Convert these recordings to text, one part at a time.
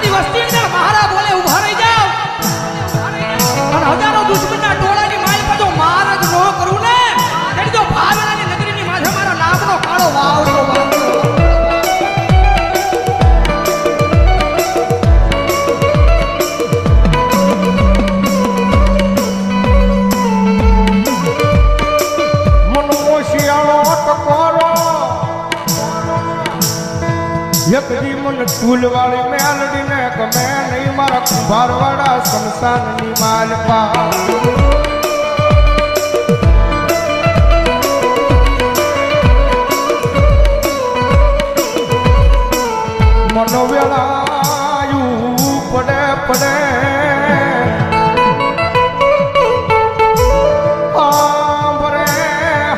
મારી વસ્તી અંદર મહારા બોલે ઉભા રહી જાવ અને હજારો દુશ્મનના ટોળાની માલ પર જો માર જ ન કરું ને તેની તો ભાવેલાની નગરીની માથે મારા નામનો કાળો વાવડો એક જીવન ટૂલ વાળી મેલડી ને ગમે નહીં મારા કુંભારવાળા શમશાનની માલપા મનો વેળાયું પડે પડે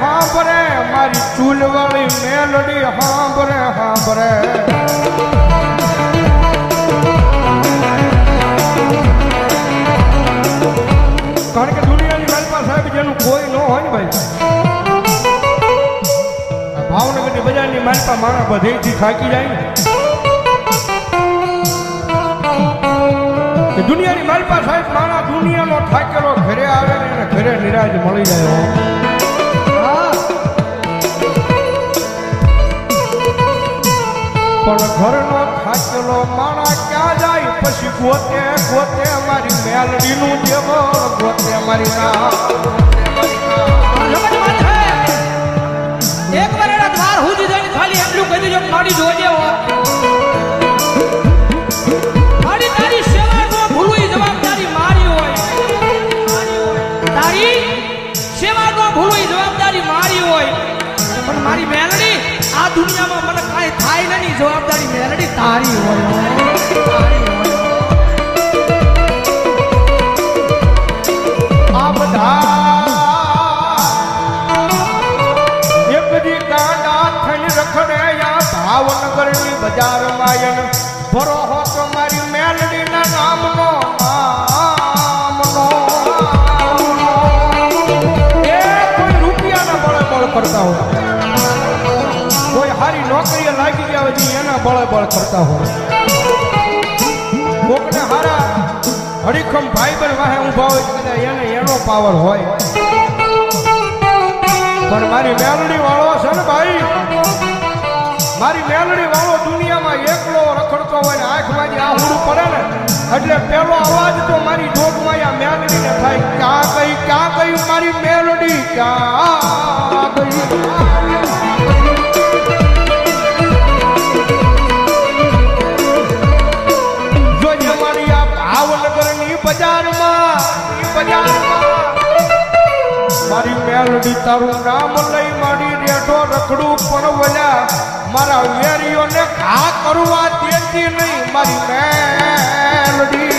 હાંભરે મારી ટૂલ વાળી મેલડી હાંભરે હાંભરે કારણ કે દુનિયાની માલપા સાહેબ જેનું કોઈ ન હોય ને ભાઈ ભાવનગરની બજારની માલપા મારા બધેથી થાકી જાય ને દુનિયાની માલપા સાહેબ મારા દુનિયાનો થાકેલો ઘરે આવે ને એને ઘરે નિરાજ મળી જાય પણ ઘરનો થાકેલો માણા ક્યાં જાય પછી ગોતે ગોતે મારી મેલડીનું દેવળ ગોતે મારી એક વાર એના દ્વાર સુધી જઈને ખાલી એટલું કહી દેજો મારી જોજે મારી તારી સેવા નો ભૂલવી જવાબદારી મારી હોય તારી સેવા નો ભૂલવી જવાબદારી મારી હોય પણ મારી મેલડી આ દુનિયામાં મને કાંઈ થાય નહીં જવાબદારી મેલડી તારી હોય આ બધા એક દી કાંડા થઈને રખડે ભાવનગરની બજારમાં ભરો હો તમારી મેલડીના નામનો એ કોઈ રૂપિયાના બળે બળ કરતા હોય કોઈ હારી નોકરીએ લાગી ગયા હોય એના બળે બળ કરતા હોય કોકને હારા હરીખમ ભાઈ બન વાહે ઊભા હોય એને એનો પાવર હોય પણ મારી મેલડી વાળો છે ને ભાઈ મારી મેલડી વાળો દુનિયામાં એકલો રખડતો હોય ને આંખમાંથી આહુડું પડે ને એટલે પેલો અવાજ તો મારી જોગમાં આ મેલડીને થાય ક્યાં ગઈ મારી મેલડી ક્યાં ગઈ જોજે મારી આ ભાવનગરની બજારમાં મારી મેલડી તારું નામ લઈ મારી રેઠો રખડું પણ વળ્યા મારા વેરીઓને ઘા કરવા દેતી નહીં મારી મેલડી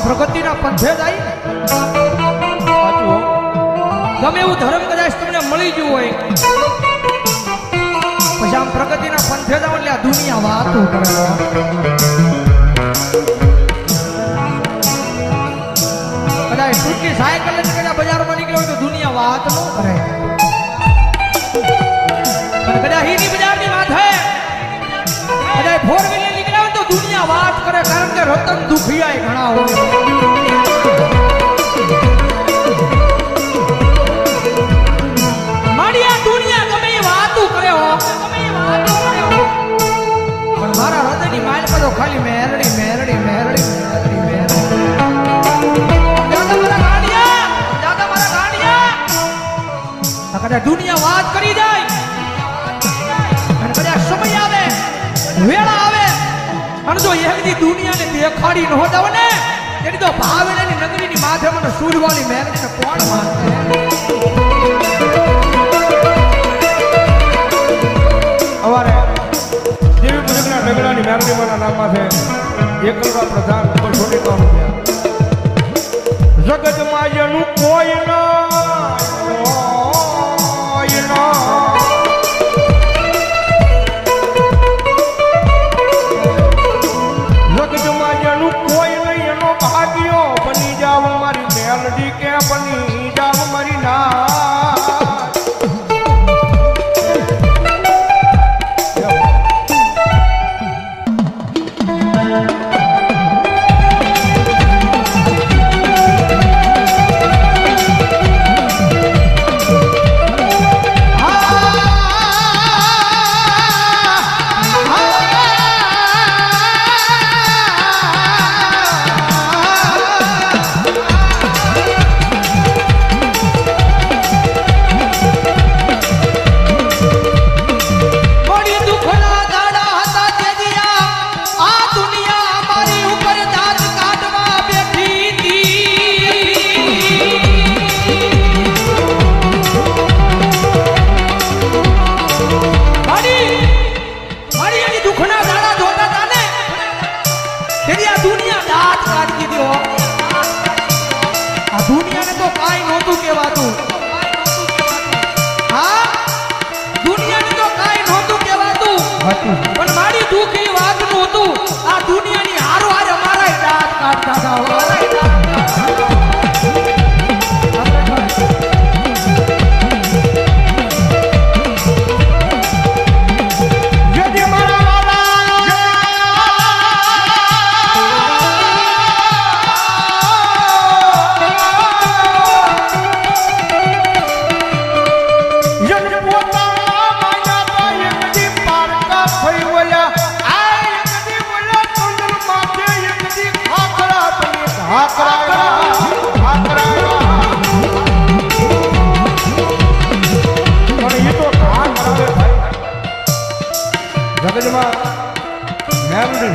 પ્રગતિના પંથે જાય ગમે એવું ધર્મ કદાચ તમને મળી ગયું હોય પછી આમ પ્રગતિના પંથે જાવ એટલે આ દુનિયા વાતો કરે કદાચ ટૂંકી સાયકલ લઈને કદાચ બજારમાં નીકળ્યો હોય તો દુનિયા વાત ન કરે પણ કદાચ હીની બજારની વાત હે કદાચ ફોર વ્હીલર નીકળ્યા હોય તો દુનિયા વાત કરે કારણ કે રતન દુખિયા ઘણા હોય મારી આ દુનિયા ગમે એ વાતું કરે હો પણ મારા હૃદયની માલ પર તો ખાલી મેરડી મેરડી મેરડી મેરડી મેરડી દાદા મારા ગાંડિયા કદાચ દુનિયા વાત કરી જાય અને કદાચ સમય આવે વેળા આવે અને જો એકદી દુનિયાને દેખાડી ન હોતા ને તેની તો ભાવેલાની નગરીની માથે મને સૂરવાળી મેરડીને કોણ માનશે અમારે દેવી પૂજકના નગરાની મેરડીમાના નામમાં છે એકલવા પ્રધાન ઉપર ₹100 જગતમાં જેનું કોઈ ના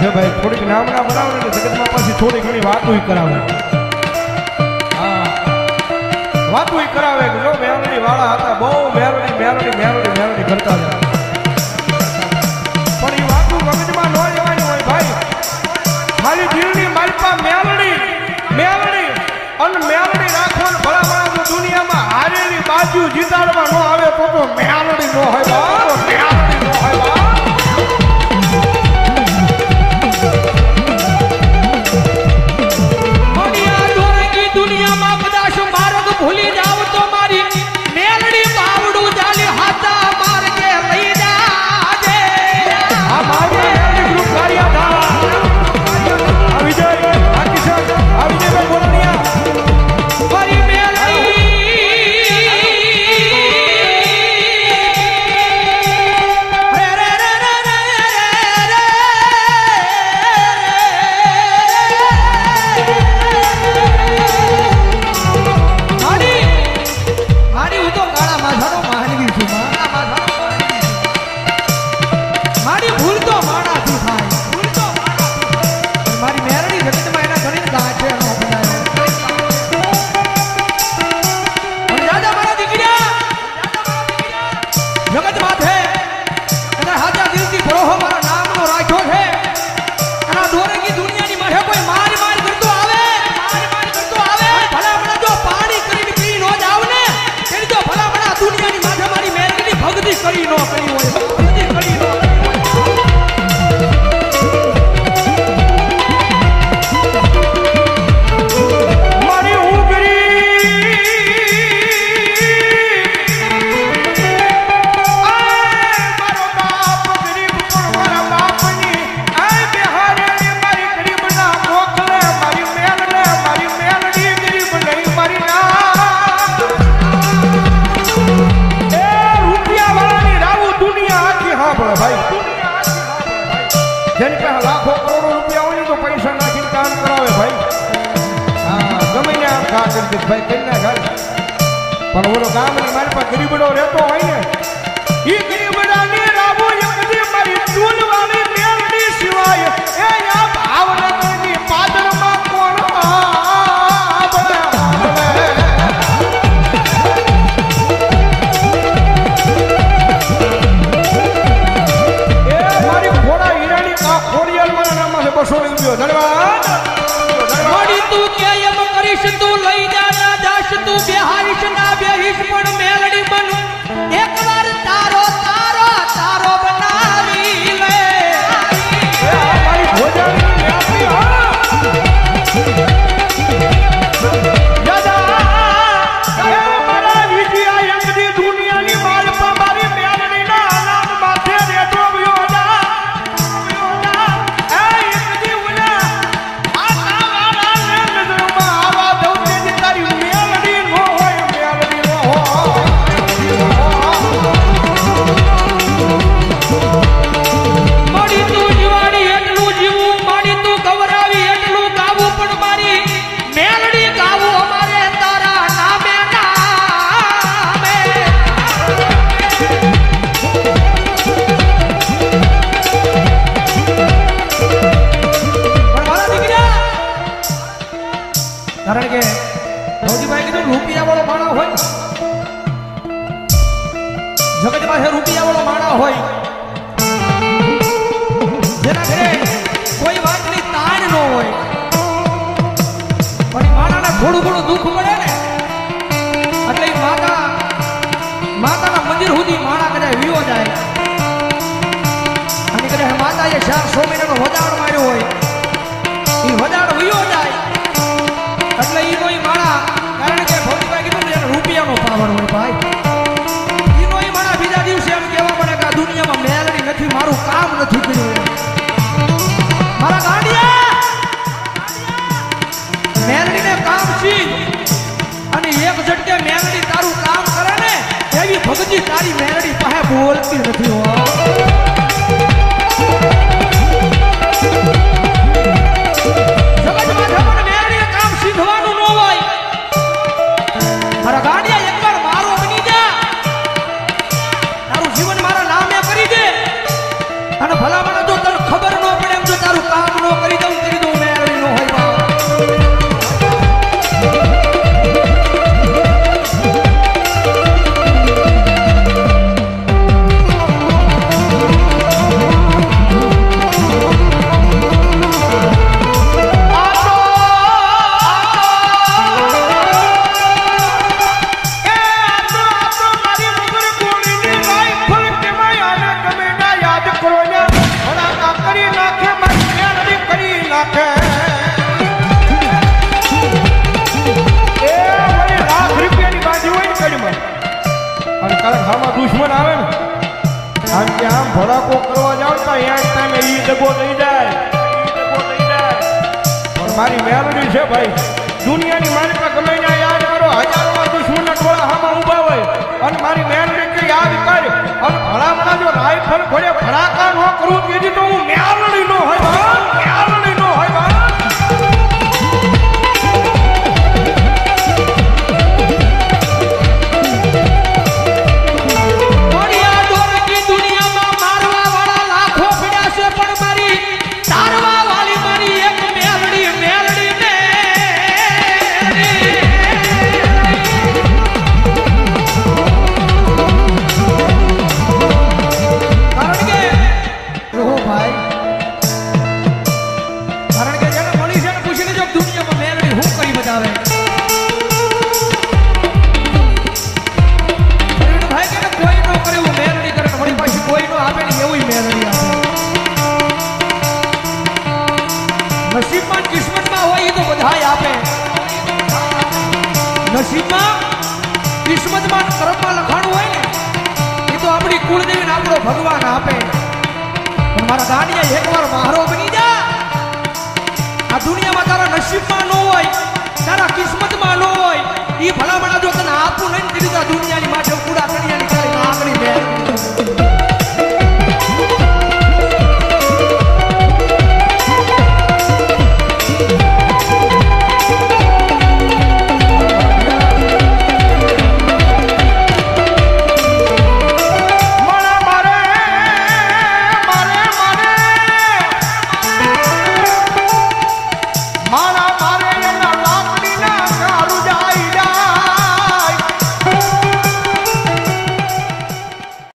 છે ભાઈ થોડીક નામના બનાવે ને જગતમાં પાછી થોડી ઘણી વાતો કરાવે હા વાતો કરાવે કે જો મેલડી વાળા હતા બહુ મેલડી મેલડી મેલડી મેલડી કરતા હતા પણ એ વાતો મગજમાં ન લેવાની હોય ભાઈ ખાલી દિલની માલપા મેલડી મેલડી અને મેલડી રાખવાનું ભલા ભલા જો દુનિયામાં હારેલી બાજુ જીતાડવા ન આવે તો મેલડી ન હોય બાપ મેલડી ન હોય બાપ દુનિયામાં કદાચ માર્ગ ભૂલી જાવ તો મારી મેલડી બાવડું ચાલી હાથા માર્ગે લઈ જાજે આ મારી મેલડી ગ્રુપ કાર્યધા આ વિજય આ કિશન આ વિજયભાઈ બોલણિયા મારી મેલડી રે રે રે રે રે મારી હું તો કાળા માથાનો માનવી છું મારી ભૂલ તો માણાથી થાય ભૂલ તો મારી મેરડી જગતમાં એના ઘણી ગાંઠે નો બનાવ્યો અને દાદા મારા દીકરા જગત માથે અને હાજા દિલથી ભરોહો મારા નામનો રાખ્યો છે અને દોરેકી દુનિયાની માથે કોઈ માર કરતો આવે ભલા ભલા જો પાણી કરીને પી નો જાવ ને તેની જો ભલા ભલા દુનિયાની માથે મારી મેરડીની ભક્તિ કરી નો કરી હોય ભક્તિ કરી નો મારી ઉગરી મારો બાપ ગરીબ પણ મારા બાપની આ બિહારેલી મારી ગરીબના મોકલે મારી મેલડી ગરીબ નહીં મારી ના એ રૂપિયા વાળાની રાવું દુનિયા આખી સાંભળે ભાઈ જેની પાસે લાખો કરોડો રૂપિયા હોય ને તો પૈસા નાખીને કામ કરાવે ભાઈ હા ગમે ને આમ ઘા કરી દે ભાઈ કઈ ના ઘર પણ ઓલો ગામની મારી પાસે ગરીબડો રહેતો હોય ને એ ગરીબડાની રાબુ એકદી મારી ચૂલવાળી મેલડી સિવાય એ આ ભાવનગરની પાદરમાં કોણ એ મારી ખોડા હીરાની ખોડિયાલ મારા નામમાં છે 200 રૂપિયો ધન્યવાદ મોડી તું કે એમ કરીશ તું લઈ જા ના જાશ તું બેહારીશ ના બેહીશ પણ મેલડી બન એકવાર તારો તારો તારો બનાવી લે એ આ મારી ભોજાની મેલડી હા દાદા એ મારા વિજયા એકદી દુનિયાની માલપા મારી મેલડીના અનાજ માથે રેટો વ્યો જા એ એકદી ઉના આ કાવાળાને નજરમાં આવા દઉં તે તારી મેલડી નો હોય મોડી તું જીવાડી એટલું જીવું મોડી તું ગવરાવી એટલું ગાવું પણ મારી મેલડી ગાવું અમારે તારા નામે નામે પણ મારા દીકરા કારણ કે ભૌજીભાઈ કીધું રૂપિયા વાળો માણસ હોય જગત પાસે રૂપિયા વાળો માણસ હોય જેના ઘરે કોઈ વાતની તાણ ન હોય પણ માતાને થોડું ઘણું દુઃખ મળે ને એટલે ઈ માતાના મંદિર સુધી માણા કદાચ વિયો જાય અને કદાચ માતાએ 400 મહિનાનો વજાડ માર્યો હોય એ વજાડ વિયો જાય એટલે ઈ કોઈ માણા કારણ કે ભૌતિકભાઈ કીધું ને એને રૂપિયાનો પાવર હોય ભાઈ ઈ કોઈ માણા બીજા દિવસે એમ કહેવા પડે કે આ દુનિયામાં મેલડી નથી મારું કામ નથી કર્યું મારા ગાંડિયા મેલડીને કામ શીખ અને એક ઝટકે મેલડી તારું કામ કરે ને એવી ભગતી તારી મેલડી પાસે બોલતી નથી હો જગતમાં જમણ મેલડીએ કામ શીખવાનું ન હોય મારા ગાંડિયા એકવાર મારો બની જા તારું જીવન મારા નામે કરી દે અને ભલા મને જો તને ખબર ન પડે એમ જો તારું આમ કે આમ ભડાકો કરવા જાવ તો અહીંયા ટાઈમે ઈ દગો થઈ જાય પણ મારી મેલડી છે ભાઈ દુનિયાની મારી પર ગમે ત્યાં યાદ કરો હજારોમાં દુશ્મનના ટોળા હામાં ઊભા હોય અને મારી મેલડી કે યાદ કર અને ભલામણા જો રાઈફલ ઘોડે ભડાકા ન કરું તેથી તો હું મેલડી નો હોય મેલડી નો હોય નસીબમાં કિસ્મતમાં હોય એ તો બધાય આપે નસીબમાં કિસ્મતમાં કર્મમાં લખાણું હોય ને એ તો આપણી કુળદેવીને આપણો ભગવાન આપે પણ મારા દાનિયા એકવાર મારો બની જા આ દુનિયામાં તારા નસીબમાં ન હોય તારા કિસ્મતમાં ન હોય એ ભલામણા જો તને આપું નહીં દીધું આ દુનિયાની